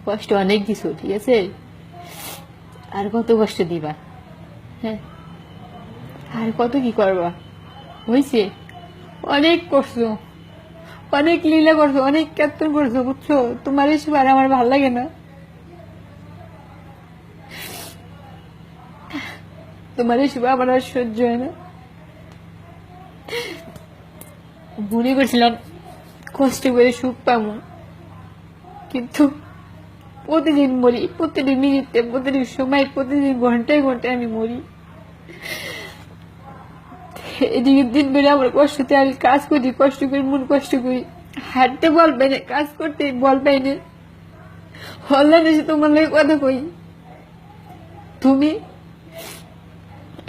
কষ্ট অনেক দিছো, ঠিক আছে? আর কত কষ্ট দিবা? হ্যাঁ, আর কত কি করবা? হয়েছে, অনেক করছো, অনেক লীলা করছো, অনেক কীর্তন করছো, বুঝছো? তোমার এসব আর আমার ভাল লাগে না। তোমার এসব আমার আর সহ্য হয় না। মনে করছিলাম কষ্ট করে সুখ পাবো, কিন্তু প্রতিদিন মরি, প্রতিদিন মিনিটে, প্রতিদিন সময়, প্রতিদিন ঘন্টায় ঘন্টায় আমি মরি। এদিকে দিন বেড়ে আমার কষ্টতে আমি কাজ করি, কষ্ট করি, মন কষ্ট করি, হাঁটতে বল পাই না, কাজ করতে বল পাই না। হল্লান এসে তোমার লাগে কথা কই, তুমি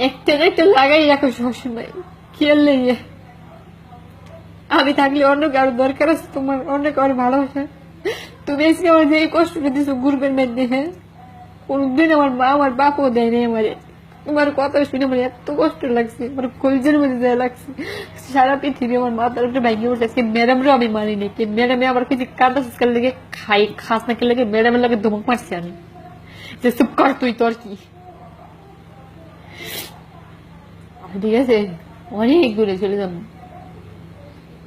একটা না একটা লাগাই রাখো সবসময়, খেয়াল লেগে। আমি থাকলে অন্য কারো দরকার আছে তোমার, অন্য কারো ভালোবাসা। তুমি আজকে আমার যে এই কষ্টটা দিছো গুরবের মধ্যে, হ্যাঁ, কোনদিন আমার মা আমার বাপও দেয় নাই আমারে। তোমার কথা শুনে আমার এত কষ্ট লাগছে, আমার কলজের মধ্যে যা লাগছে। সারা পৃথিবী আমার মাথার উপরে ভাঙিয়ে উঠছে। আজকে ম্যাডামরও আমি মানি নি, ম্যাডামে আমার কিছু কাঁদা সুস্কার লেগে খাস না কে লেগে ম্যাডামের লাগে ধমক মারছি আমি, যে চুপ কর তুই, তোর কি। ঠিক আছে, অনেক দূরে চলে যাবো,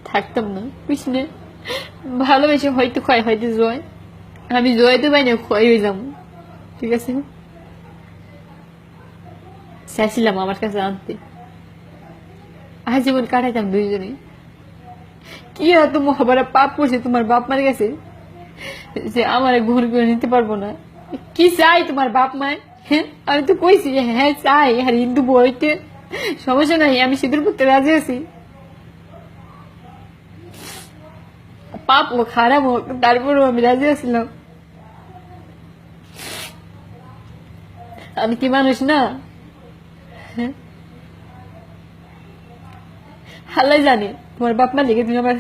থাকতাম না কৃষ্ণে। ভালোবেসে হয়তো ক্ষয়, হয়তো জয়, আমি জয় তো পাই না, ক্ষয় হয়ে যাবো, ঠিক আছে? চাইছিলাম আমার কাছে আনতে, আজীবন কাটাইতাম দুইজনে। কি এত মহাবারা পাপ করছে তোমার বাপ মার গেছে যে আমার ঘুর করে নিতে পারবো না? কি চাই তোমার বাপ মায়? হ্যাঁ, আমি তো কইছি হ্যাঁ চাই, আর হিন্দু বইতে সমস্যা নাই, আমি সিঁদুর করতে রাজি আছি। পাপ হোক, খারাপ হোক, তারপরেও আমি রাজি আছিলাম। আমি কি মানুষ না? হ্যাঁ, হাল্লাই জানি তোমার বাপ মা লিখে তুমি আমার